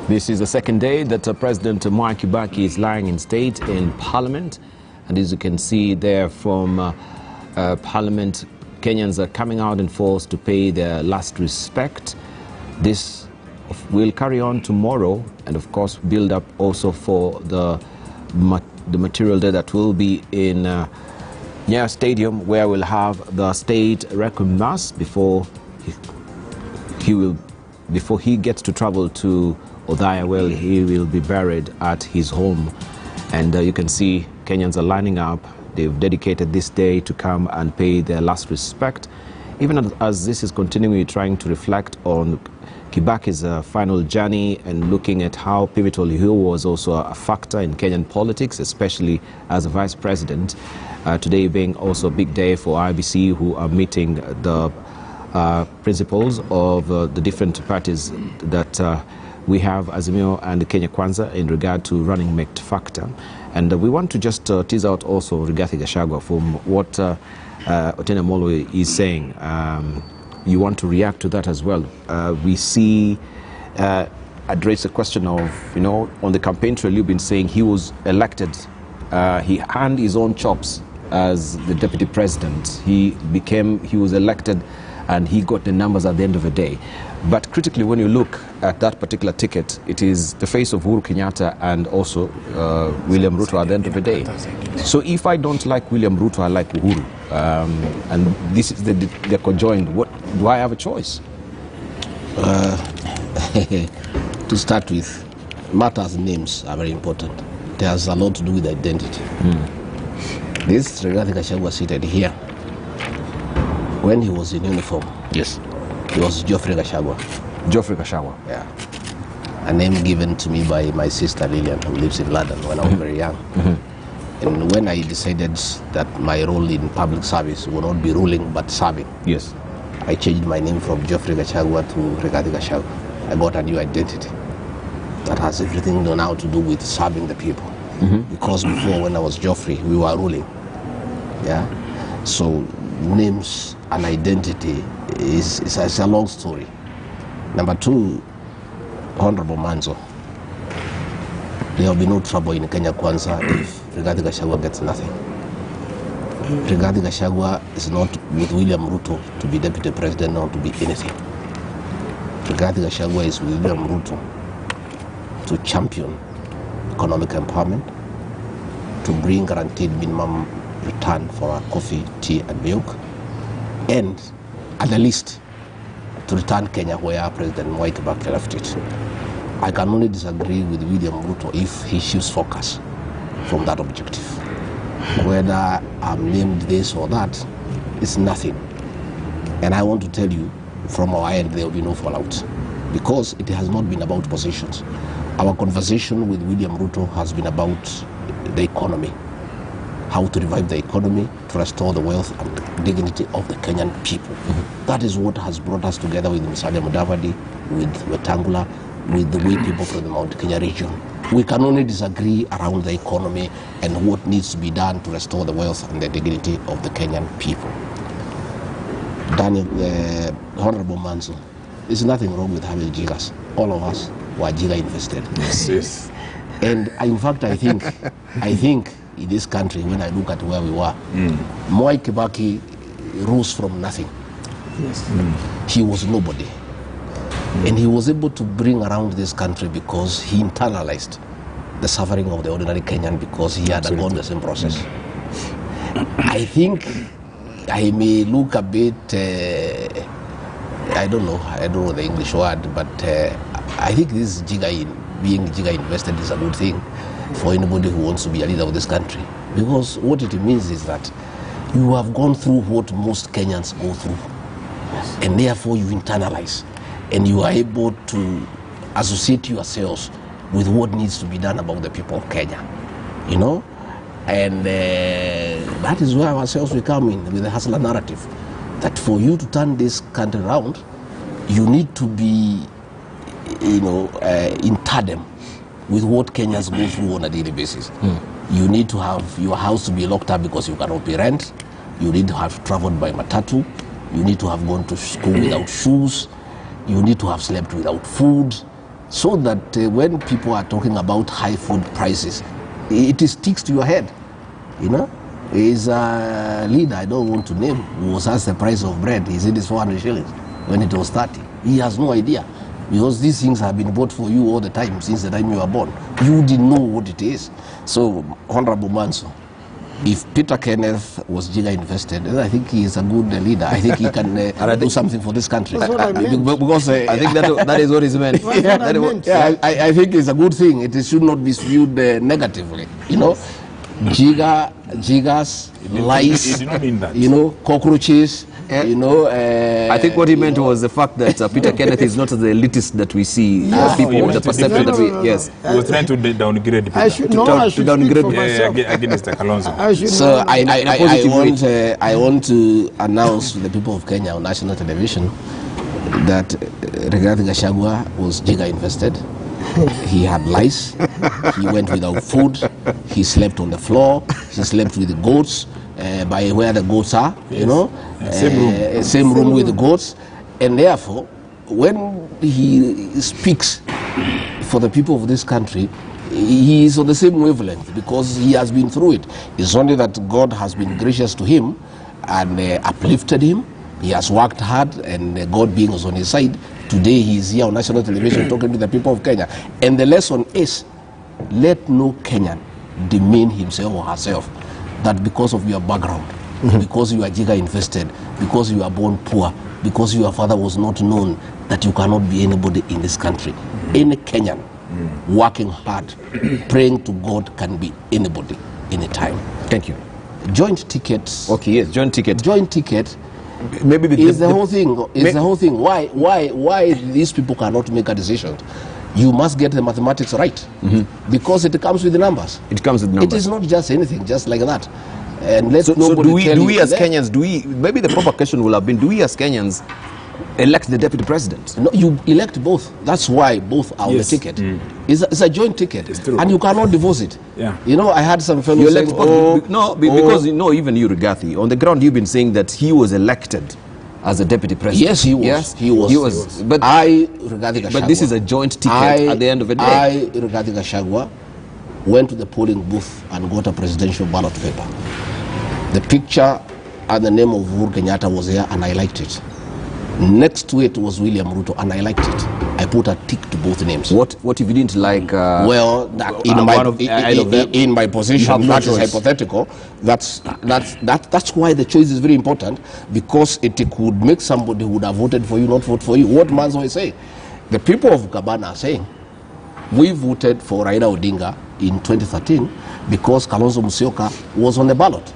This is the second day that President Mwai Kibaki is lying in state in Parliament. And as you can see there from Parliament, Kenyans are coming out in force to pay their last respect. This will carry on tomorrow and, of course, build up also for the material day that will be in Nyayo Stadium, where we'll have the state requiem mass before he gets to travel to Othaya, where he will be buried at his home. And you can see Kenyans are lining up. They've dedicated this day to come and pay their last respect. Even as this is continuing, trying to reflect on Kibaki's final journey and looking at how pivotal he was also a factor in Kenyan politics, especially as a vice president. Today being also a big day for IBC, who are meeting the principles of the different parties that we have, Azimio and Kenya Kwanza, in regard to running mate factor. And we want to just tease out also Rigathi Gachagua from what Otieno Molo is saying. You want to react to that as well. We see address the question of, on the campaign trail, you've been saying he was elected. He earned his own chops as the deputy president. He was elected and he got the numbers at the end of the day. But critically, when you look at that particular ticket, it is the face of Uhuru Kenyatta and also William Ruto at the end of the day. So if I don't like William Ruto, I like Uhuru. And this is they're conjoined. What do I have a choice? To start with, matters names are very important. It has a lot to do with identity. This Rigathi Gachagua seated here. When he was in uniform, yes, he was Geoffrey Gachagua. Geoffrey Gachagua. Yeah. A name given to me by my sister Lillian, who lives in London, when I was very young. And when I decided that my role in public service would not be ruling but serving, yes, I changed my name from Geoffrey Gachagua to Rigathi Gachagua. I got a new identity that has everything now to do with serving the people. Because before, when I was Geoffrey, we were ruling. Yeah. So names and identity is a long story. Number two, Honorable Manzo, there will be no trouble in Kenya Kwanza if Rigathi Gachagua gets nothing. Rigathi Gachagua is not with William Ruto to be deputy president or to be anything. Rigathi Gachagua is with William Ruto to champion economic empowerment, to bring guaranteed minimum return for our coffee, tea and milk, and at the least to return Kenya where President Mwai Kibaki left it. I can only disagree with William Ruto if he shifts focus from that objective. Whether I'm named this or that, it's nothing. And I want to tell you, from our end, there will be no fallout, because it has not been about positions. Our conversation with William Ruto has been about the economy, how to revive the economy, to restore the wealth and dignity of the Kenyan people. That is what has brought us together with Musalia Mudavadi, with Wetangula, with the way people from the Mount Kenya region. We can only disagree around the economy and what needs to be done to restore the wealth and the dignity of the Kenyan people. Daniel, Honorable Manzo, there's nothing wrong with having jigas. All of us were jiga invested. Yes. And in fact, I think in this country, when I look at where we were, Mwai Kibaki rose from nothing. Yes. He was nobody. And he was able to bring around this country because he internalized the suffering of the ordinary Kenyan, because he had undergone the same process. I think I may look a bit, I don't know the English word, but I think this being jiga invested is a good thing for anybody who wants to be a leader of this country. Because what it means is that you have gone through what most Kenyans go through. Yes. And therefore you internalize. And you are able to associate yourselves with what needs to be done about the people of Kenya. And that is where ourselves we come in with the hustler narrative. That for you to turn this country around, you need to be, in tandem with what Kenyans go through on a daily basis. You need to have your house to be locked up because you cannot pay rent. You need to have traveled by matatu. You need to have gone to school without shoes. You need to have slept without food. so that when people are talking about high food prices, it sticks to your head. You know, he's a leader I don't want to name who was asked the price of bread. He said it's 400 shillings when it was 30. He has no idea, because these things have been bought for you all the time since the time you were born. You didn't know what it is. So, Honorable Manso, if Peter Kenneth was Jiga invested, then I think he is a good leader. I think he can do something for this country. That's what I meant. Because I think that is what is meant. I think it's a good thing. It should not be viewed negatively. You know, Jigas, lice, It did not mean that. you know, cockroaches, you know. I think what he meant was the fact that Peter Kenneth is not the elitist that we see. People, the perception that we, yes. He was trying to downgrade the I should, no, I should speak for myself. against Kalonzo. I should So know. I want to announce to the people of Kenya on national television that Rigathi Gachagua was Jiga invested. He had lice. He went without food. He slept on the floor. He slept with the goats by where the goats are. Yes. You know, same room with the goats. And therefore, when he speaks for the people of this country, he is on the same wavelength because he has been through it. It's only that God has been gracious to him and uplifted him. He has worked hard, and God being on his side, today he is here on national television talking to the people of Kenya. And the lesson is, let no Kenyan demean himself or herself that because of your background, because you are Jiga invested, because you are born poor, because your father was not known, that you cannot be anybody in this country. Any Kenyan working hard, praying to God can be anybody, anytime. Thank you. Joint tickets. Okay, yes, joint ticket. Joint ticket Maybe is the whole thing. Is the whole thing. Why these people cannot make a decision? You must get the mathematics right, because it comes with the numbers. It comes with numbers. It is not just anything, just like that. And let So nobody do tell we you as that. Kenyans, maybe the proper question will have been, do we as Kenyans elect the deputy president? No, you elect both. That's why both are Yes. on the ticket. It's a joint ticket, It's true. and you cannot divorce it. Yeah. You know, I had some You fellows elect saying, because you know, even you, Rigathi, on the ground you've been saying that he was elected as a deputy president. yes, he was. Yes, He was. But Rigathi Gachagua. But this is a joint ticket at the end of the day. Rigathi Gachagua, went to the polling booth and got a presidential ballot paper. The picture and the name of Uhuru Kenyatta was there, and I liked it. Next to it was William Ruto, and I liked it. I put a tick to both names. What if you didn't like? Well, in my position, no that is choice. hypothetical. That's why the choice is very important, because it could make somebody who would have voted for you not vote for you. What Manzo is saying, the people of Gabana are saying, we voted for Raila Odinga in 2013 because Kalonzo Musyoka was on the ballot.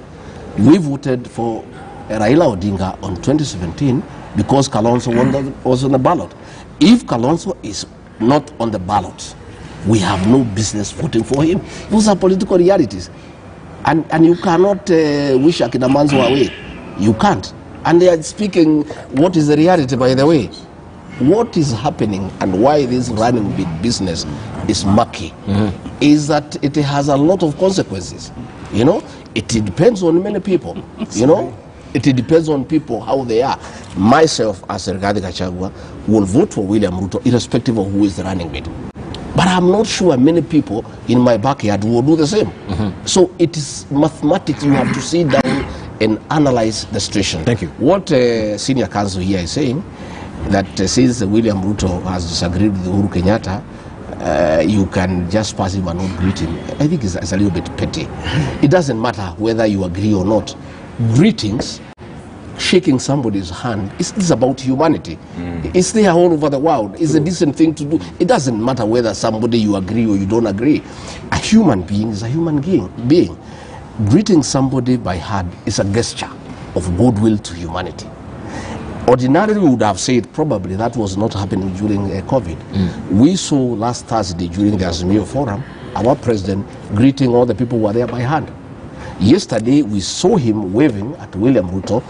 We voted for Raila Odinga on 2017 because Kalonzo was on the ballot. If Kalonzo is not on the ballot, we have no business voting for him. Those are political realities. And you cannot wish Akina Manzo away. You can't. And they are speaking what is the reality, by the way. What is happening and why this running big business is murky is that it has a lot of consequences. You know, it depends on many people. You know, it depends on people, how they are. Myself, as Rigathi Gachagua, will vote for William Ruto irrespective of who is the running mate. But I'm not sure many people in my backyard will do the same. So it is mathematics. You have to sit down and analyze the situation. Thank you. What senior counsel here is saying, that since William Ruto has disagreed with Uhuru Kenyatta, you can just pass him and not greet him. I think it's a little bit petty. It doesn't matter whether you agree or not. Greetings, shaking somebody's hand, it's about humanity. It's there all over the world. It's a decent thing to do. It doesn't matter whether somebody you agree or you don't agree. A human being is a human being. Greeting somebody by hand is a gesture of goodwill to humanity. Ordinarily, we would have said probably that was not happening during COVID. We saw last Thursday during the Azimio Forum, our president greeting all the people who were there by hand. Yesterday, we saw him waving at William Ruto,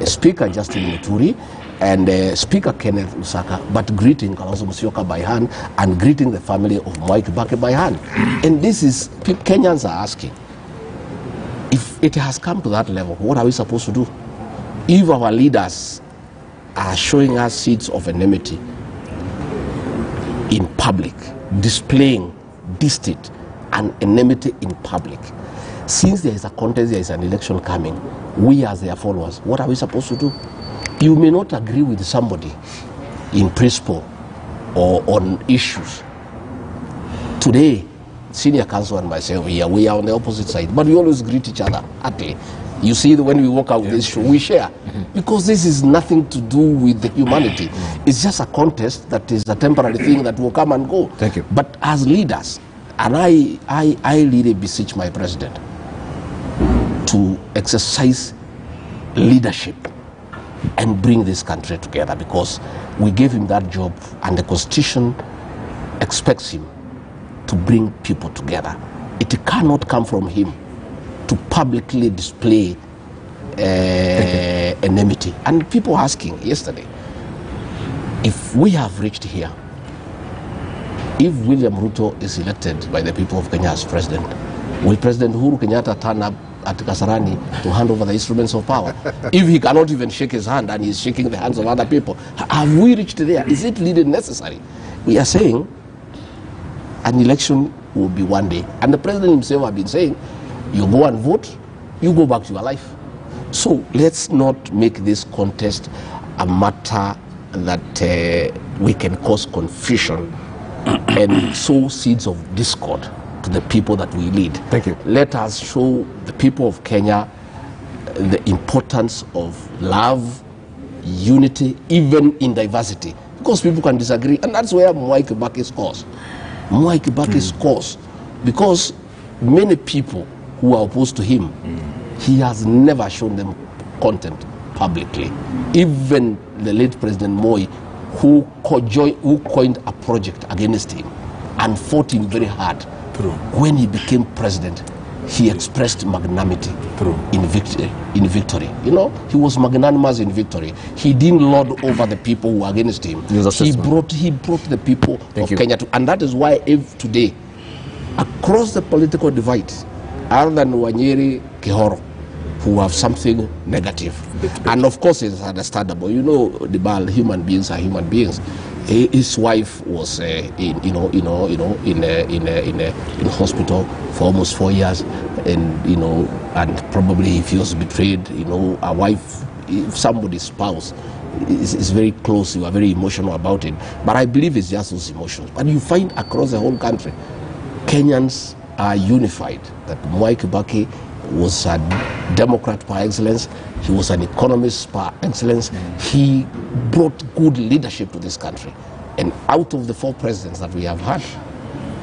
Speaker Justin Muturi, and Speaker Kenneth Lusaka, but greeting Kalonzo Musyoka by hand and greeting the family of Mwai Kibaki by hand. And this is, Kenyans are asking, if it has come to that level, what are we supposed to do? If our leaders are showing us seeds of enmity, in public, displaying disdain and enmity in public. Since there is a contest, there is an election coming, we as their followers, what are we supposed to do? You may not agree with somebody in principle or on issues. Today, senior counsel and myself here, we are on the opposite side, but we always greet each other happily. You see, when we walk out with this show, we share. Because this is nothing to do with the humanity. It's just a contest that is a temporary thing that will come and go. Thank you. But as leaders, and I really beseech my president to exercise leadership and bring this country together, because we gave him that job and the Constitution expects him to bring people together. It cannot come from him to publicly display enmity. And people asking yesterday, if we have reached here, if William Ruto is elected by the people of Kenya as president, will President Uhuru Kenyatta turn up at Kasarani to hand over the instruments of power? If he cannot even shake his hand and he's shaking the hands of other people, have we reached there? Is it really necessary? We are saying an election will be one day. And the president himself has been saying, you go and vote, you go back to your life. So let's not make this contest a matter that we can cause confusion and sow seeds of discord to the people that we lead. Thank you. Let us show the people of Kenya the importance of love, unity, even in diversity. Because people can disagree, and that's where Mwai Kibaki scores. Mwai Kibaki scores because many people who are opposed to him, he has never shown them contempt publicly. Even the late President Moi, who coined a project against him and fought him very hard. True. When he became president, he expressed magnanimity in victory. You know, he was magnanimous in victory. He didn't lord over the people who were against him. He brought the people of Kenya to, and that is why if today, across the political divide, other than Wanyeri Kihoro, who have something negative, and of course it's understandable. You know, human beings are human beings. His wife was in hospital for almost 4 years, and probably he feels betrayed. You know, a wife, if somebody's spouse is very close, you are very emotional about it. But I believe it's just those emotions. But you find across the whole country, Kenyans are unified. That Mwai Kibaki was a Democrat par excellence. He was an economist par excellence. He brought good leadership to this country. And out of the 4 presidents that we have had,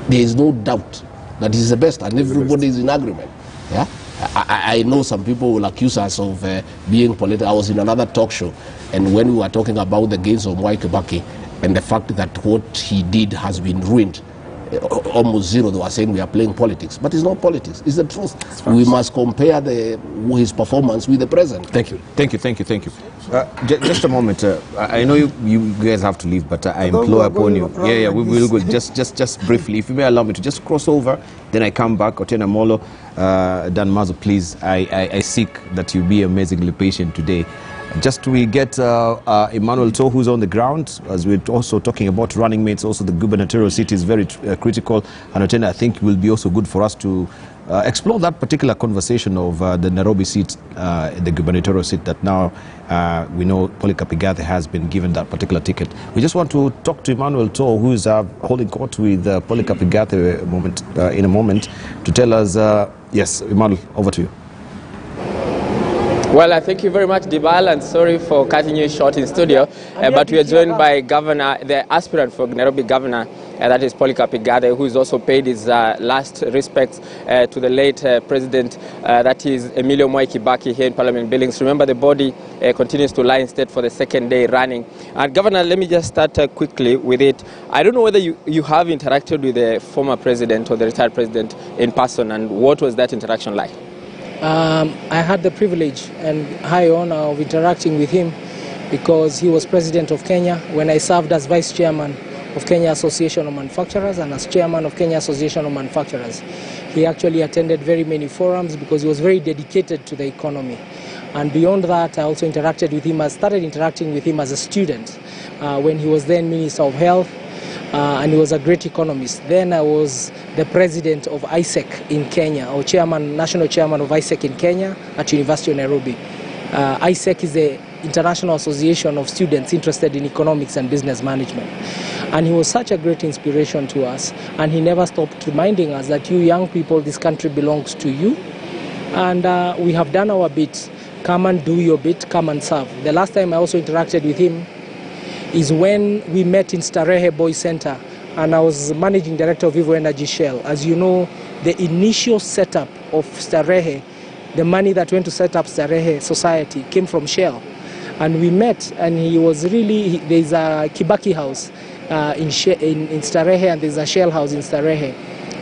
there is no doubt that he's the best, and everybody is in agreement. Yeah, I know some people will accuse us of being political. I was in another talk show, and when we were talking about the gains of Mwai Kibaki and the fact that what he did has been ruined, almost zero, they were saying we are playing politics. But it's not politics, it's the truth. We must compare his performance with the present. Thank you. Just a moment. I know you guys have to leave, but I implore upon you. Yeah, we will go. Just briefly, if you may allow me to just cross over, then I come back. Otieno Molo, Dan Mazo, please, I seek that you be amazingly patient today. Just we get Emmanuel To, who's on the ground, as we're also talking about running mates. Also, the gubernatorial seat is very critical. And Otieno, I think will be also good for us to explore that particular conversation of the Nairobi seat, the gubernatorial seat that now we know Polycarp Igathe has been given that particular ticket. We just want to talk to Emmanuel To, who is holding court with Polycarp Igathe in a moment, to tell us, yes, Emmanuel, over to you. Well, thank you very much, Dibal, and sorry for cutting you short in studio. But we are joined by the aspirant for Nairobi governor, that is Polycarp Igathe, who has also paid his last respects to the late president, that is Emilio Mwai Kibaki, here in Parliament Buildings. Remember, the body continues to lie in state for the 2nd day running. And Governor, let me just start quickly with it. I don't know whether you have interacted with the former president or the retired president in person, and what was that interaction like? I had the privilege and high honor of interacting with him because he was president of Kenya when I served as vice chairman of Kenya Association of Manufacturers and as chairman of Kenya Association of Manufacturers. He actually attended very many forums because he was very dedicated to the economy. And beyond that, I also interacted with him. I started interacting with him as a student when he was then Minister of Health. and he was a great economist. Then I was the president of ISEC in Kenya, or national chairman of ISEC in Kenya at University of Nairobi. ISEC is the International Association of Students interested in economics and business management. And he was such a great inspiration to us, and he never stopped reminding us that you young people, this country belongs to you, and we have done our bit. Come and do your bit, come and serve. The last time I also interacted with him is when we met in Starehe Boys Center, and I was managing director of Vivo Energy Shell. As you know, the initial setup of Starehe, the money that went to set up Starehe Society came from Shell. And we met, and he was really, there's a Kibaki house in Starehe, and there's a Shell house in Starehe.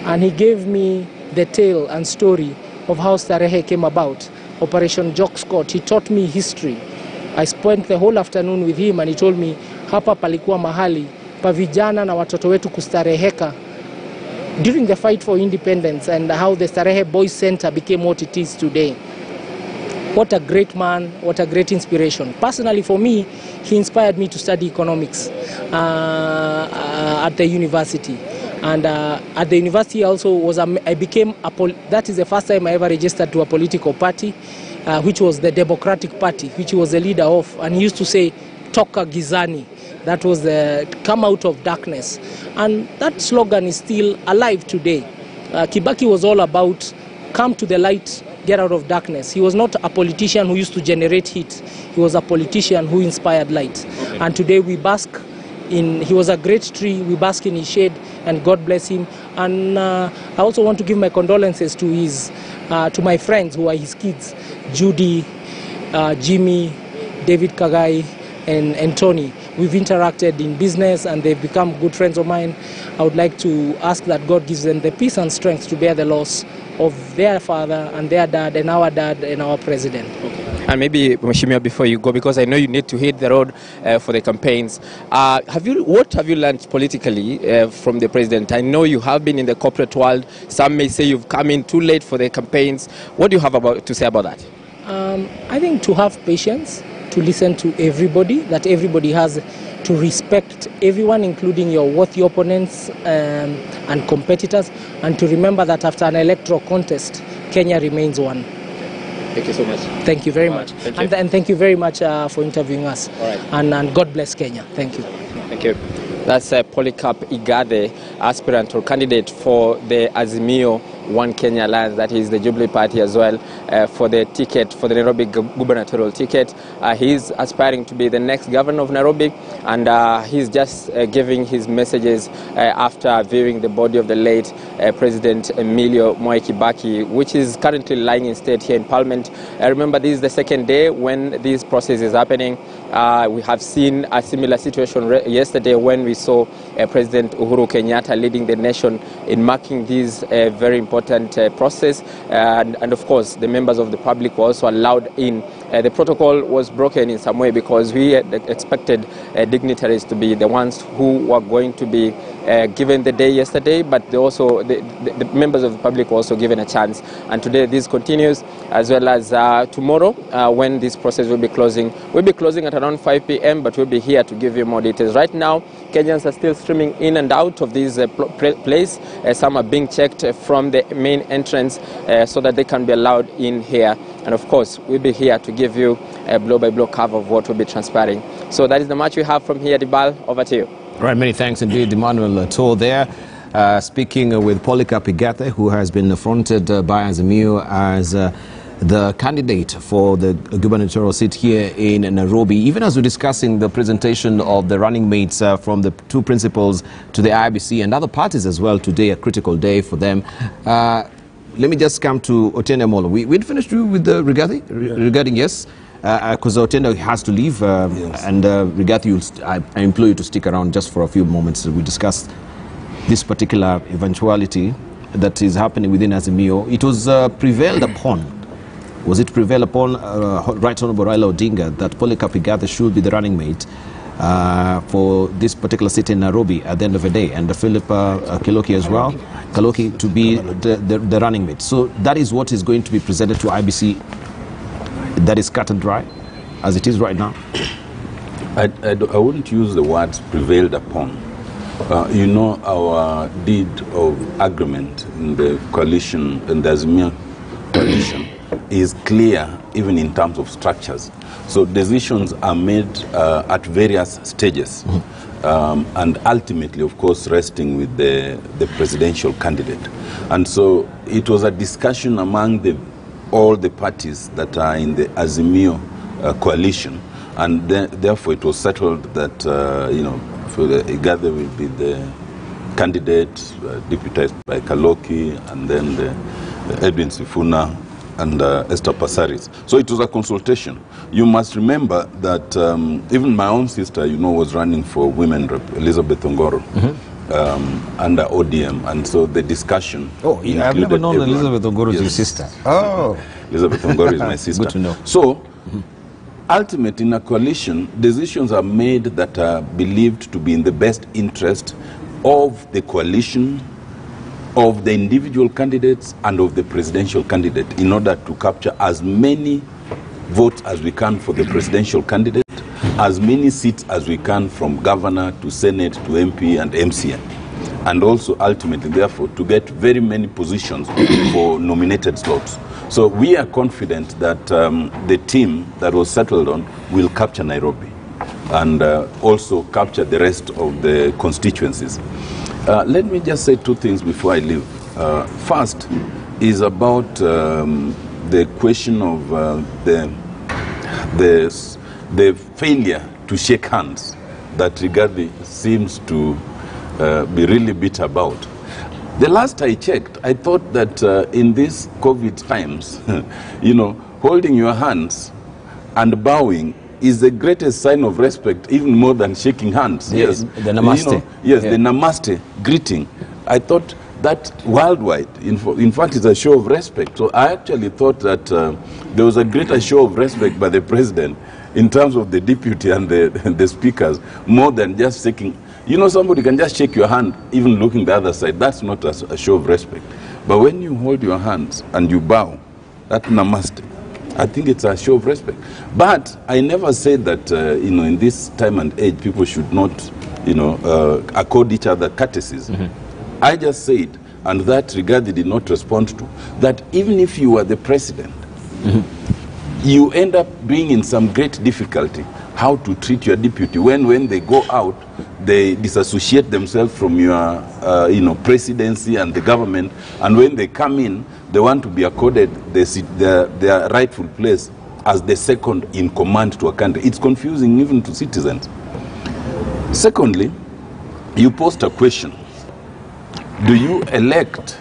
And he gave me the tale and story of how Starehe came about, Operation Jock Scott. He taught me history. I spent the whole afternoon with him, and he told me, hapa palikuwa mahali pa vijana na watoto wetu kustareheka during the fight for independence, and how the Starehe Boys Center became what it is today. What a great man, what a great inspiration. Personally, for me, he inspired me to study economics at the university. And at the university also I became that is the first time I ever registered to a political party, which was the Democratic Party, which he was the leader of. And he used to say, Toka Gizani. That was the come out of darkness. And that slogan is still alive today. Kibaki was all about come to the light, get out of darkness. He was not a politician who used to generate heat. He was a politician who inspired light. Okay. And today we bask in, he was a great tree, we bask in his shade, and God bless him. And I also want to give my condolences to my friends who are his kids, Judy, Jimmy, David Kagai, and Tony. We've interacted in business, and they've become good friends of mine. I would like to ask that God gives them the peace and strength to bear the loss of their father and their dad and our president. Okay. And maybe, Mheshimiwa, before you go, because I know you need to hit the road for the campaigns, what have you learned politically from the president? I know you have been in the corporate world. Some may say you've come in too late for the campaigns. What do you have to say about that? I think to have patience, to listen to everybody, that everybody has to respect everyone, including your worthy opponents and competitors, and to remember that after an electoral contest, Kenya remains one. Thank you so much. Thank you very much. Thank you. And thank you very much for interviewing us. All right. And God bless Kenya. Thank you. Thank you. That's Polycarp Igade, aspirant or candidate for the Azimio One Kenya Alliance, that is the Jubilee Party as well, for the ticket, for the Nairobi gubernatorial ticket. He's aspiring to be the next governor of Nairobi, and he's just giving his messages after viewing the body of the late President Emilio Mwai Kibaki, which is currently lying in state here in Parliament. Remember, this is the second day when this process is happening. We have seen a similar situation yesterday when we saw President Uhuru Kenyatta leading the nation in marking this very important process. And of course, the members of the public were also allowed in. The protocol was broken in some way because we expected dignitaries to be the ones who were going to be given the day yesterday, but the members of the public were also given a chance. And today this continues, as well as tomorrow when this process will be closing. We'll be closing at around 5 p.m., but we'll be here to give you more details. Right now, Kenyans are still streaming in and out of this place. Some are being checked from the main entrance so that they can be allowed in here. And of course, we'll be here to give you a blow-by-blow cover of what will be transpiring. So that is the match we have from here. Dibal, over to you. Right, many thanks indeed, Emmanuel Tour there. Speaking with Polycarp Igade, who has been affronted by Azimio as the candidate for the gubernatorial seat here in Nairobi. Even as we're discussing the presentation of the running mates from the two principals to the IBC and other parties as well today, a critical day for them. Let me just come to Otiende Amolo. We'd finished with the regarding yes, because Otiende has to leave, yes. And Rigathi, I implore you to stick around just for a few moments. We discussed this particular eventuality that is happening within Azimio. It was prevailed upon. Was it prevailed upon Right Honorable Raila Odinga that Polycarp Igade should be the running mate for this particular seat in Nairobi at the end of the day, and Philip Kiloki as well, Kaloki to be the running mate. So that is what is going to be presented to IBC. That is cut and dry, as it is right now. I wouldn't use the words prevailed upon. You know, our deed of agreement in the coalition, in the Azimio coalition, is clear even in terms of structures. So decisions are made at various stages, and ultimately, of course, resting with the presidential candidate. And so it was a discussion among all the parties that are in the Azimio coalition, and therefore it was settled that, you know, Igathe will be the candidate, deputized by Kaloki, and then Edwin Sifuna and Esther Passaris. So it was a consultation. You must remember that even my own sister, you know, was running for women rep, Elizabeth Ongoro, under ODM, and so the discussion. Oh, yeah, I've never known everyone. Elizabeth Ongoro is your sister. Oh, Elizabeth Ongoro is my sister. Good to know. So. Ultimately, in a coalition, decisions are made that are believed to be in the best interest of the coalition, of the individual candidates, and of the presidential candidate in order to capture as many votes as we can for the presidential candidate, as many seats as we can from governor to Senate to MP and MCN. And also, ultimately, therefore, to get very many positions for nominated slots. So we are confident that the team that was settled on will capture Nairobi and also capture the rest of the constituencies. Let me just say two things before I leave. First is about the question of the failure to shake hands that Rigathi seems to be really bitter about. The last I checked, I thought that in these COVID times, you know, holding your hands and bowing is the greatest sign of respect, even more than shaking hands. Yes, the namaste. You know, yes, the namaste greeting. I thought that worldwide, in fact, is a show of respect. So I actually thought that there was a greater show of respect by the president in terms of the deputy and the speakers, more than just shaking. You know, somebody can just shake your hand, even looking the other side. That's not a show of respect. But when you hold your hands and you bow, that namaste, I think it's a show of respect. But I never said that, you know, in this time and age, people should not, you know, accord each other courtesies. I just said, and that Rigathi did not respond to, that even if you were the president, you end up being in some great difficulty how to treat your deputy when they go out, they disassociate themselves from your you know, presidency and the government, and when they come in, they want to be accorded their rightful place as the second in command to a country. It's confusing even to citizens. Secondly, you posed a question: do you elect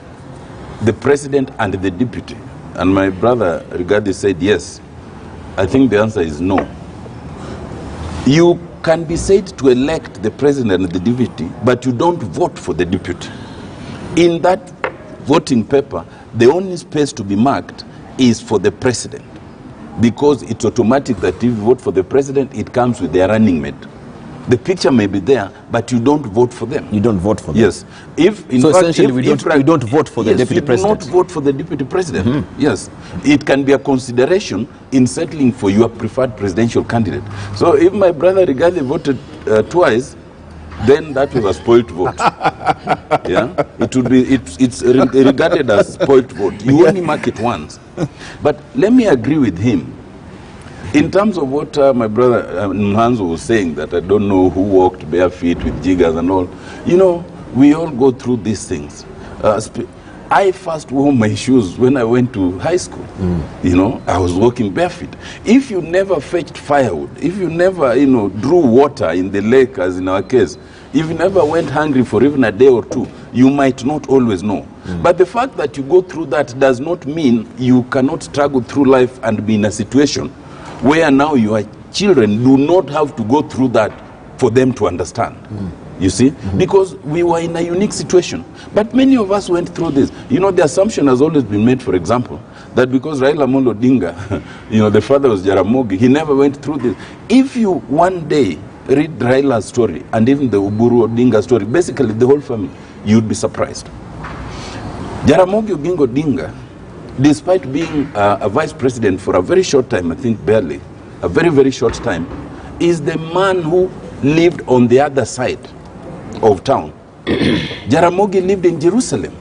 the president and the deputy? And my brother Rigathi said yes. I think the answer is no. You can be said to elect the president and the deputy, but you don't vote for the deputy. In that voting paper, the only space to be marked is for the president, because it's automatic that if you vote for the president, it comes with their running mate. The picture may be there, but you don't vote for them. You don't vote for them? Yes. So essentially, we don't vote for the deputy president? Yes, we do not vote for the deputy president. Yes. It can be a consideration in settling for your preferred presidential candidate. So if my brother Rigathi voted twice, then that was a spoilt vote. Yeah? It would be, it's regarded as spoilt vote. You only mark it once. But let me agree with him. In terms of what my brother Nhanzo was saying, that I don't know who walked bare feet with jiggers and all, you know, we all go through these things. I first wore my shoes when I went to high school. You know, I was walking barefoot. If you never fetched firewood, if you never, you know, drew water in the lake, as in our case, if you never went hungry for even a day or two, you might not always know. But the fact that you go through that does not mean you cannot struggle through life and be in a situation where now your children do not have to go through that for them to understand. You see? Because we were in a unique situation. But many of us went through this. You know, the assumption has always been made, for example, that because Raila Amolo Odinga, you know, the father was Jaramogi, he never went through this. If you one day read Raila's story and even the Uburu Odinga story, basically the whole family, you'd be surprised. Jaramogi Oginga Odinga, despite being a vice president for a very short time, I think barely, a very, very short time, is the man who lived on the other side of town. Jaramogi lived in Jerusalem.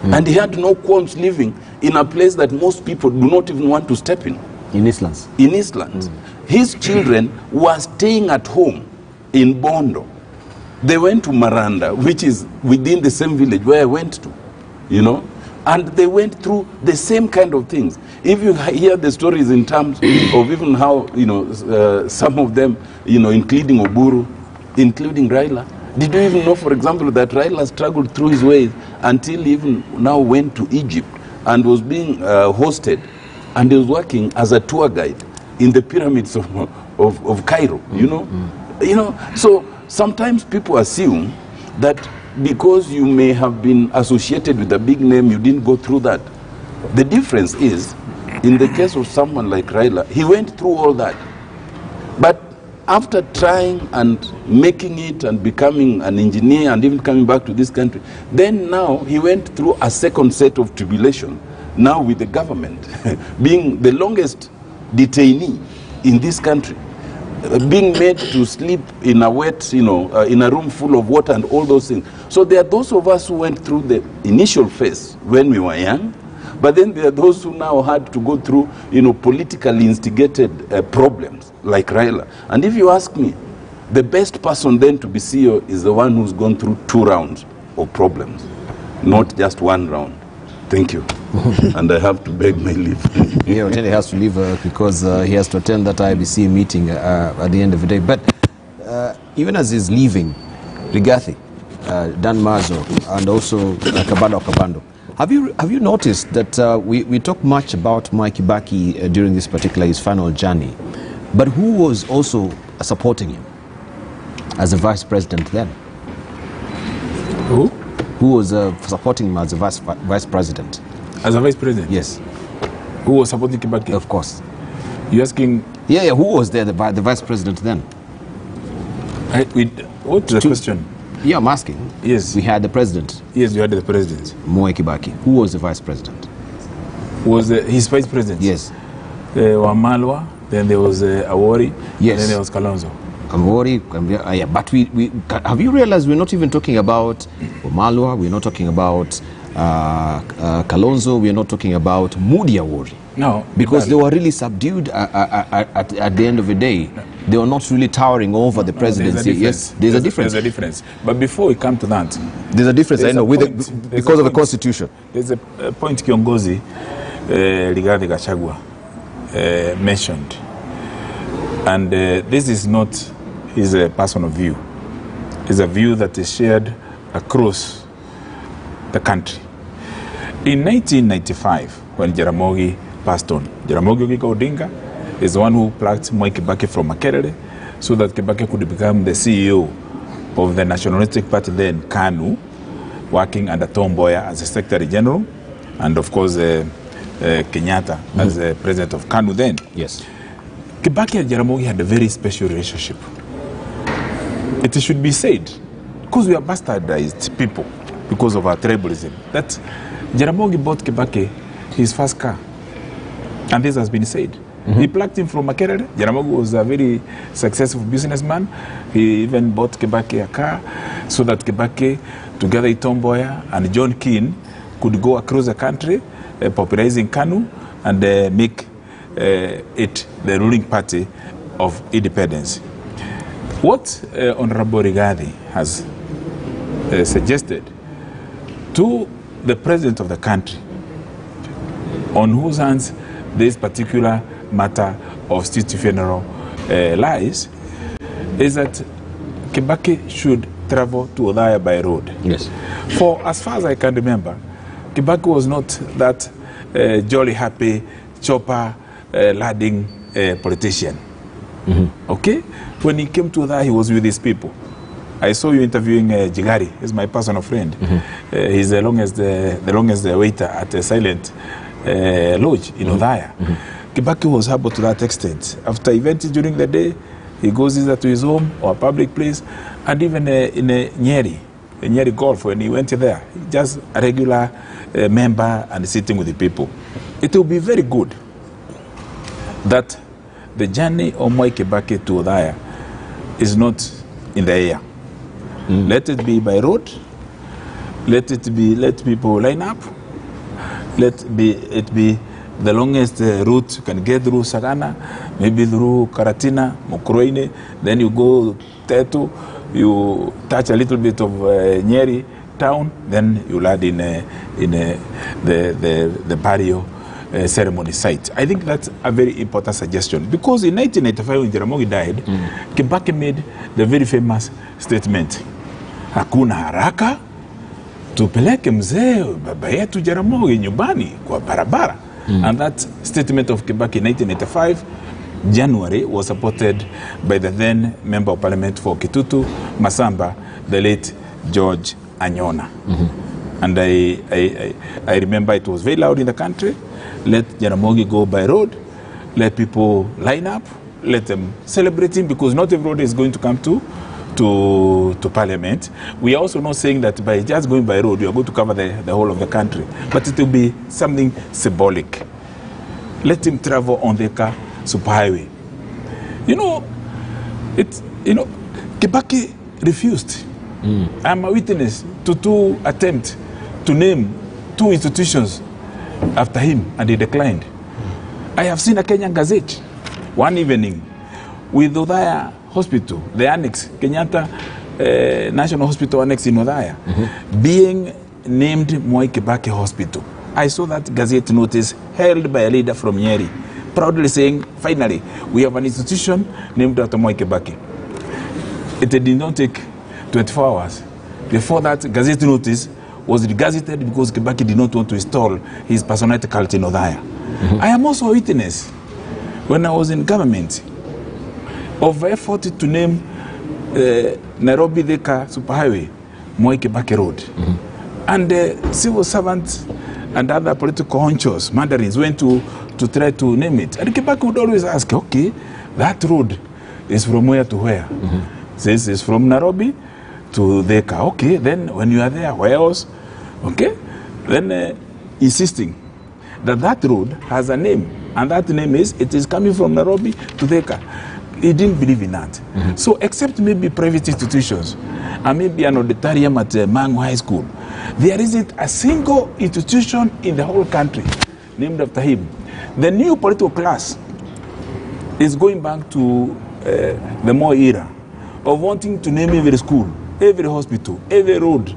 And he had no qualms living in a place that most people do not even want to step in. In Eastlands. In Eastlands. His children were staying at home in Bondo. They went to Maranda, which is within the same village where I went to, you know, and they went through the same kind of things. If you hear the stories in terms of even how, you know, some of them, you know, including Oburu, including Raila, did you even know, for example, that Raila struggled through his ways until he even now went to Egypt and was being hosted, and he was working as a tour guide in the pyramids of Cairo, you know? You know, so sometimes people assume that because you may have been associated with a big name, you didn't go through that. The difference is, in the case of someone like Raila, he went through all that. But after trying and making it and becoming an engineer and even coming back to this country, then now he went through a second set of tribulation, now with the government, being the longest detainee in this country, being made to sleep in a wet, you know, in a room full of water and all those things. So there are those of us who went through the initial phase when we were young, but then there are those who now had to go through, you know, politically instigated problems like Raila. And if you ask me, the best person then to be CEO is the one who's gone through 2 rounds of problems, not just 1 round. Thank you. And I have to beg my leave. Yeah, Otende has to leave because he has to attend that IBC meeting at the end of the day. But even as he's leaving, Rigathi, Dan Mazo, and also Kabando, have you noticed that we talk much about Mwai Kibaki during this particular, his final journey, but who was also supporting him as a vice president then? Who? Who was supporting him as a vice president? As a vice president? Yes. Who was supporting Kibaki? Of course. You're asking? Yeah, who was there, the vice president then? What's the question? Yeah, I'm asking. Yes. We had the president. Yes, you had the president. Mwai Kibaki. Who was the vice president? Was his vice president? Yes. Wamalwa, then there was Awori, yes. And then there was Kalonzo. Awori, yeah, but we have you realized we're not even talking about Wamalwa, we're not talking about Kalonzo, we're not talking about Mudi Awori. No. Because they were really subdued at the end of the day. No. They were not really towering over the presidency. Yes, there's a difference. There's a difference. But before we come to that, there's a difference. I know because of the constitution. There's a point Kiongozi Rigathi Gachagua mentioned, and this is not his personal view. It's a view that is shared across the country. In 1995, when Jaramogi passed on, Jaramogi Oginga Odinga is the one who plucked Mwai Kibaki from Makerere so that Kibaki could become the CEO of the Nationalistic Party then, KANU, working under Tom Mboya as the Secretary General, and of course Kenyatta as the President of KANU then. Yes. Kibaki and Jaramogi had a very special relationship. It should be said, because we are bastardized people because of our tribalism, that Jaramogi bought Kibaki his first car. And this has been said. He plucked him from Makerere. Jaramogi was a very successful businessman. He even bought Kibaki a car so that Kibaki, together with Tom Mboya and John Keane, could go across the country, popularizing KANU and make it the ruling party of independence. What Honorable Rigathi has suggested to the president of the country, on whose hands this particular matter of state funeral lies, is that Kibaki should travel to Othaya by road. Yes. For as far as I can remember, Kibaki was not that jolly, happy, chopper, ladding politician. Okay? When he came to Othaya, he was with his people. I saw you interviewing Jigari. He's my personal friend. He's the longest waiter at a silent lodge in Othaya. Kibaki was humble to that extent. After events during the day, he goes either to his home or a public place, and even in a Nyeri golf, when he went there, just a regular member and sitting with the people. It will be very good that the journey of Mwai Kibaki to Othaya is not in the air. Let it be by road. Let people line up. Let it be the longest route you can get through Sagana, maybe through Karatina, Mokroine. Then you go Tetu, you touch a little bit of Nyeri town, then you land in the barrio ceremony site. I think that's a very important suggestion, because in 1995 when Jaramogi died, Kibaki made the very famous statement, hakuna haraka, tupeleke mzee baba yetu Jaramogi nyumbani kwa barabara. And that statement of Kibaki in 1985 January was supported by the then Member of Parliament for Kitutu, Masamba, the late George Anyona. And I remember it was very loud in the country. Let Jaramogi go by road, let people line up, let them celebrate him, because not everybody is going to come to Parliament. We are also not saying that by just going by road, we are going to cover the whole of the country. But it will be something symbolic. Let him travel on the superhighway. Kibaki refused. I'm a witness to 2 attempts to name 2 institutions after him, and he declined. I have seen a Kenyan Gazette one evening with Othaya Hospital, the annex, Kenyatta National Hospital annex in Othaya, being named Mwai Kibaki Hospital. I saw that Gazette notice held by a leader from Nyeri, proudly saying, finally, we have an institution named Dr. Mwai Kibaki. It did not take 24 hours. Before that, Gazette notice was gazetted because Kibaki did not want to install his personality cult in Othaya. I am also a witness, when I was in government, of effort to name Nairobi Thika Superhighway, Mwai Kibaki Road. And civil servants and other political honchos, mandarins, went to try to name it. And Kibaki would always ask, okay, that road is from where to where? Says it's from Nairobi to Thika. Okay, then when you are there, where else? Okay, then insisting that road has a name, and that name is, it is coming from Nairobi to Thika. He didn't believe in that. So except maybe private institutions, and maybe an auditorium at Mangu High School, there isn't a single institution in the whole country named after him. The new political class is going back to the Moi era of wanting to name every school, every hospital, every road,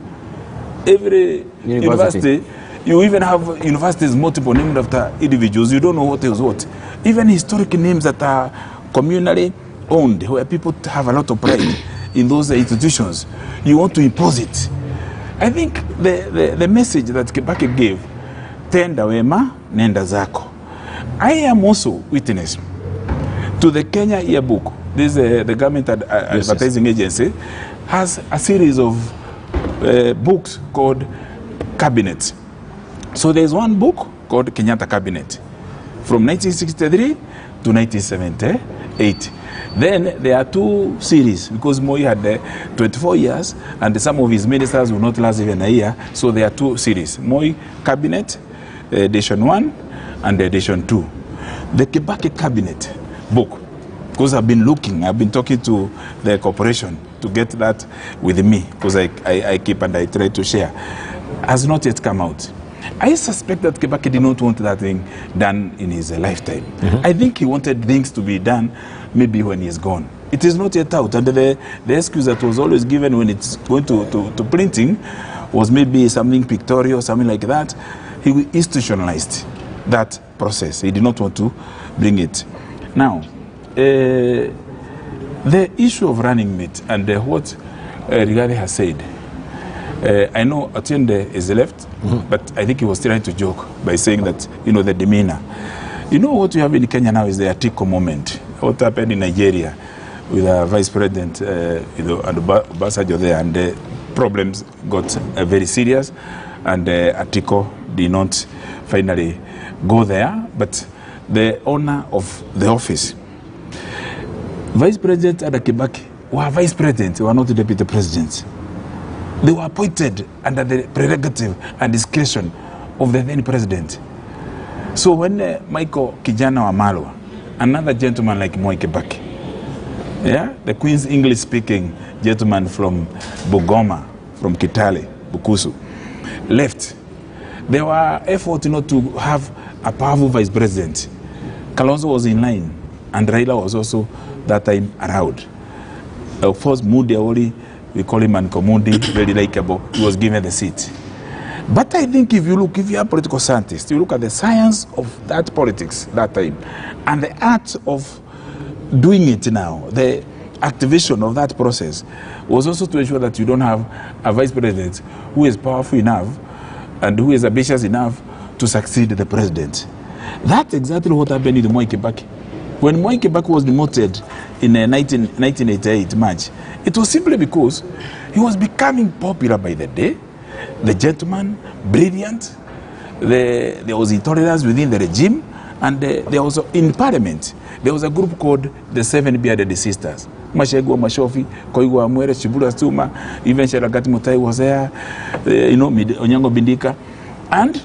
every university. You even have universities multiple named after individuals. You don't know what is what. Even historic names that are communally owned, where people have a lot of pride in those institutions. You want to impose it. I think the message that Kibaki gave, tenda wema, nenda zako. I am also witness to the Kenya yearbook. This the government advertising agency has a series of books called Cabinet. So there's one book called Kenyatta Cabinet from 1963 to 1978. Then there are 2 series, because Moi had 24 years and some of his ministers will not last even a year. So there are 2 series, Moi Cabinet, edition 1 and edition 2. The Kibaki Cabinet book, because I've been talking to the corporation to get that with me, because I keep and I try to share, has not yet come out. I suspect that Kibaki did not want that thing done in his lifetime. I think he wanted things to be done maybe when he's gone. It is not yet out. And the excuse that was always given when it's going to printing was maybe something pictorial, something like that. He institutionalized that process. He did not want to bring it. Now, the issue of running mate and what Rigathi has said, I know Atiende is left, but I think he was trying to joke by saying that, the demeanor. What you have in Kenya now is the Atiko moment. What happened in Nigeria with our vice president, and Obasanjo there, and the problems got very serious, and Atiko did not finally go there, but the owner of the office, Vice President Ada Kibaki, were vice presidents, they were not the deputy presidents. They were appointed under the prerogative and discretion of the then president. So when Michael Kijana Wamalwa, another gentleman like Mwai Kibaki, Yeah, the Queen's English-speaking gentleman from Bugoma, from Kitale, Bukusu, left. There were efforts to have a powerful vice president. Kalonzo was in line, and Raila was also that time around. Of course, Mudi Awori, we call him Ankomundi, very likable, he was given the seat. But I think if you are a political scientist, you look at the science of that politics that time, and the art of doing it now, the activation of that process was also to ensure that you don't have a vice president who is powerful enough and who is ambitious enough to succeed the president. That's exactly what happened with Mwai Kibaki. When Mwai Kibaki was demoted in 1988 March, it was simply because he was becoming popular by the day, the gentleman, brilliant, there was intolerance within the regime, and there was, in parliament, there was a group called the Seven Bearded Sisters. Mashegwa Mashofi, Koigwa Mwere, Shibura Stuma, even Sheragati Mutai was there, Onyango Bindika, and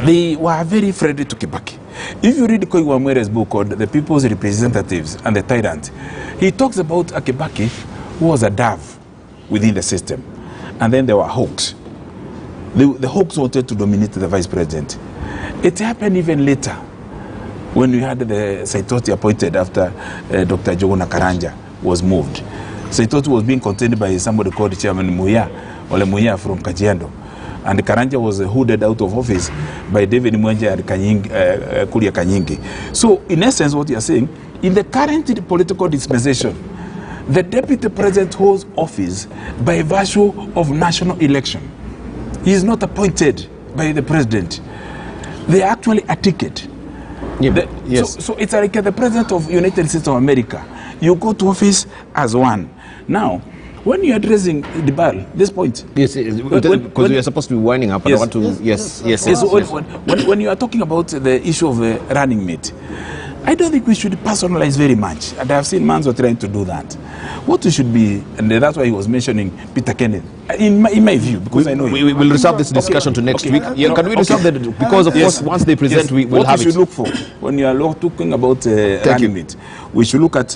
they were very friendly to Kibaki. If you read Koigwa Mwere's book called The People's Representatives and the Tyrant, he talks about a Kibaki who was a dove within the system. And then there were hawks. The hawks wanted to dominate the vice president. It happened even later when we had the Saitoti appointed after Dr. Jogona Karanja was moved. Saitoti was being contended by somebody called Chairman Muya, Ole Muya from Kajiado. And Karanja was hooded out of office by David Mwenje and Kuria Kanyingi. So, in essence, what you are saying, in the current political dispensation, the deputy president holds office by virtue of national election. He is not appointed by the president. They are actually a ticket. Yeah, yes. So it's like the president of United States of America. You go to office as one. Now, when you're addressing the bar, this point. Yes, because we are supposed to be winding up. Yes, I want to. Yes. When you are talking about the issue of running mate, I don't think we should personalize very much. And I have seen Manzo trying to do that. What we should be, and that's why he was mentioning Peter Kenneth, in my view, because I know we will reserve this discussion to next week. Yeah, can we reserve that? Because, of course, once they present, we will have it. What we should look for, when you are talking about running mate, we should look at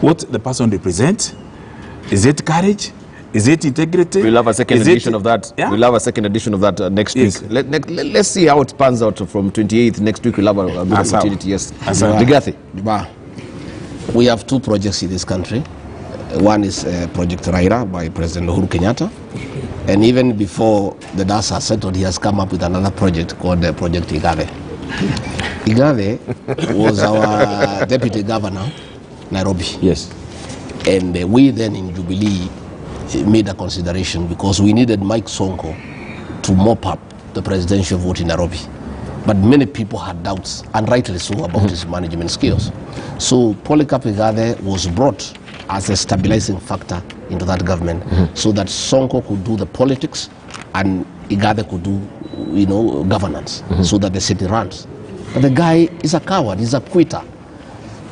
what the person represents. Is it courage? Is it integrity? We'll have a second edition of that. Yeah? We'll have a second edition of that next week. Let's see how it pans out from 28th. Next week, we'll have a good opportunity. Yes. Rigathi. We have two projects in this country. One is Project Raira by President Uhuru Kenyatta. And even before the dust has settled, he has come up with another project called Project Igave. Igave was our deputy governor, Nairobi. Yes. And we then in Jubilee made a consideration because we needed Mike Sonko to mop up the presidential vote in Nairobi. But many people had doubts, and rightly so, about his management skills. So Polycarp Igade was brought as a stabilizing factor into that government so that Sonko could do the politics and Igade could do, governance so that the city runs. But the guy is a coward, he's a quitter.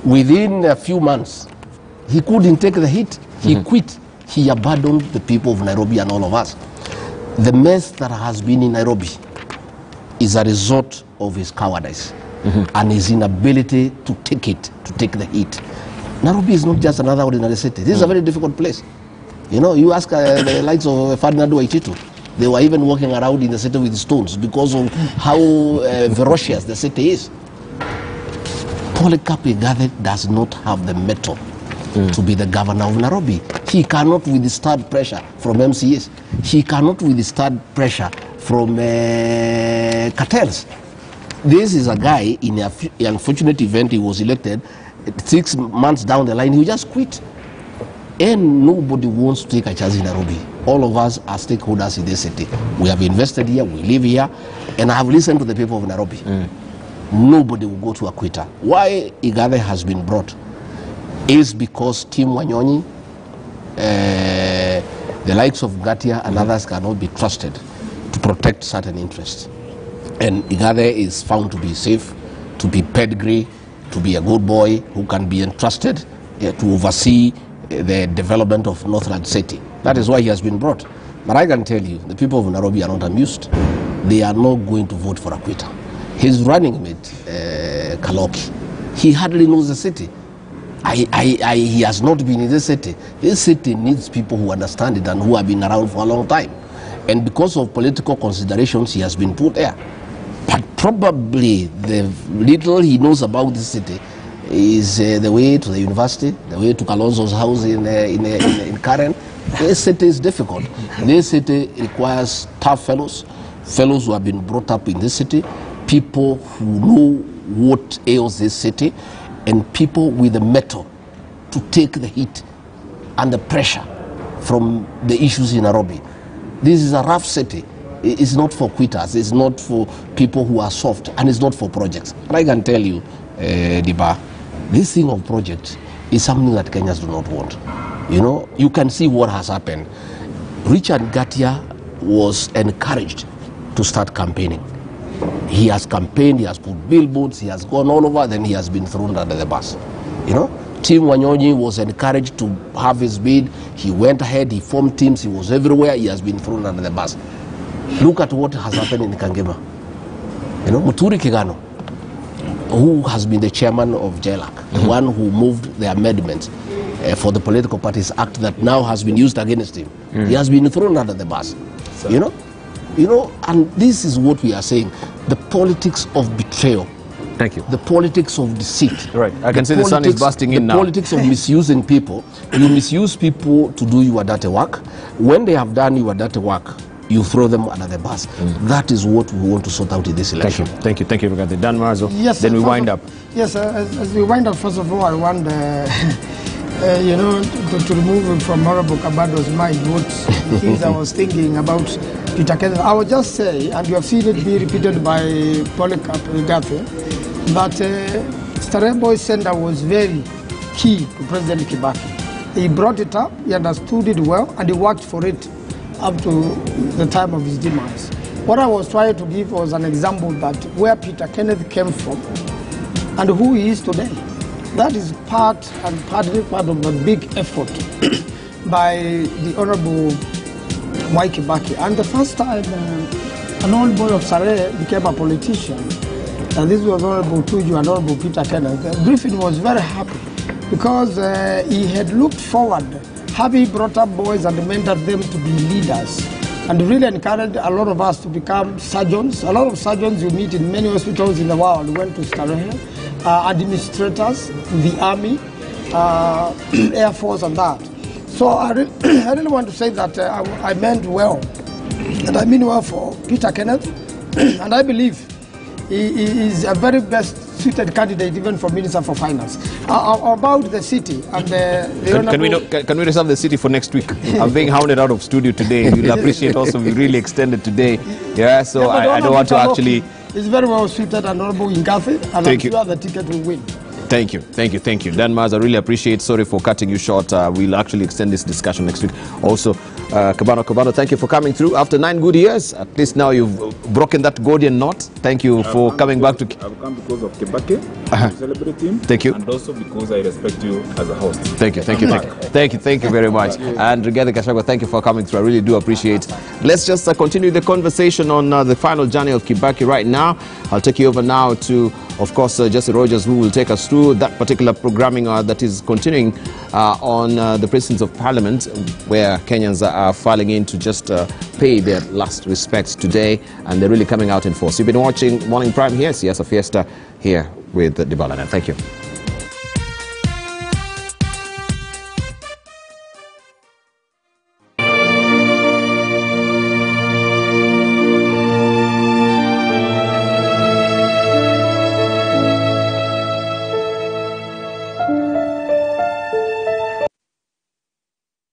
Within a few months, he couldn't take the hit. He quit. He abandoned the people of Nairobi and all of us. The mess that has been in Nairobi is a result of his cowardice and his inability to take the hit. Nairobi is not just another ordinary city. This is a very difficult place. You ask the likes of Ferdinand Waititu, they were even walking around in the city with stones because of how ferocious the city is. Polycarp Igade does not have the mettle to be the governor of Nairobi. He cannot withstand pressure from MCAs. He cannot withstand pressure from cartels. This is a guy, in an unfortunate event, he was elected, 6 months down the line, he just quit. And nobody wants to take a chance in Nairobi. All of us are stakeholders in this city. We have invested here, we live here, and I have listened to the people of Nairobi. Nobody will go to a quitter. Why Igade has been brought is because Tim Wanyonyi, the likes of Gatia and others cannot be trusted to protect certain interests. And Igade is found to be safe, to be pedigree, to be a good boy who can be entrusted to oversee the development of Northland City. That is why he has been brought. But I can tell you, the people of Nairobi are not amused. They are not going to vote for a quitter. His running mate, Kaloki, he hardly knows the city. He has not been in this city. This city needs people who understand it and who have been around for a long time. And because of political considerations, he has been put there. But probably the little he knows about this city is the way to the university, the way to Kalonzo's house in Karen. This city is difficult. This city requires tough fellows who have been brought up in this city, people who know what ails this city, and people with the mettle to take the heat and the pressure from the issues in Nairobi. This is a rough city. It's not for quitters. It's not for people who are soft, and it's not for projects. And I can tell you, Diba, this thing of projects is something that Kenyans do not want. You know, you can see what has happened. Richard Gatia was encouraged to start campaigning. He has campaigned, he has put billboards, he has gone all over, then he has been thrown under the bus. You know, Tim Wanyonyi was encouraged to have his bid. He went ahead, he formed teams, he was everywhere, he has been thrown under the bus. Look at what has happened in Kangema. You know, Muturi Kigano, who has been the chairman of JLAC, the one who moved the amendments for the Political Parties Act that now has been used against him. He has been thrown under the bus. You know, and this is what we are saying, the politics of betrayal. Thank you. The politics of deceit. Right. I can see the sun is busting in now. The politics of misusing people. You misuse people to do your dirty work. When they have done your dirty work, you throw them under the bus. That is what we want to sort out in this election. Thank you, Brigadier Dan Marzo. Yes, then we wind up. Yes, as we wind up, first of all, I want, you know, to remove from Honorable Kabado's mind what things I was thinking about Peter Kenneth. I would just say, and you have seen it be repeated by Polycarp Igathe, that Stareboy Center was very key to President Kibaki. He brought it up, he understood it well, and he worked for it up to the time of his demise. What I was trying to give was an example that where Peter Kenneth came from and who he is today. That is part of the big effort by the Honorable Mwai Kibaki. And the first time an old boy of Sare became a politician, and this was Honorable Tuju and Honorable Peter Kenneth, Griffin was very happy because he had looked forward, having brought up boys and mentored them to be leaders, and really encouraged a lot of us to become surgeons. A lot of surgeons you meet in many hospitals in the world went to Starehe, administrators, the army, air force, and that. So I really want to say that I meant well, and I mean well for Peter Kenneth, and I believe he is a very best suited candidate even for Minister for Finance. About the city and can we reserve the city for next week? I'm being hounded out of studio today. You'll appreciate also we really extended today. Yeah, so I don't want to actually. It's very well suited and Honorable Ingafi, and I'm sure the ticket will win. Thank you. Dan Mars, I really appreciate. Sorry for cutting you short. We'll actually extend this discussion next week. Also, Kabano, thank you for coming through. After 9 good years, at least now you've broken that Gordian knot. Thank you for coming back to... I've come because of Kibaki, to celebrate him. Thank you. And also because I respect you as a host. Thank you very much. And Rigathi Gachagua, thank you for coming through. I really do appreciate it. Let's just continue the conversation on the final journey of Kibaki right now. I'll take you over now to, of course, Jesse Rogers, who will take us through that particular programming that is continuing on the Precincts of Parliament, where Kenyans are filing in to just pay their last respects today, and they're really coming out in force. You've been watching Morning Prime here, Siasa Fiesta, here with Dibala. Thank you.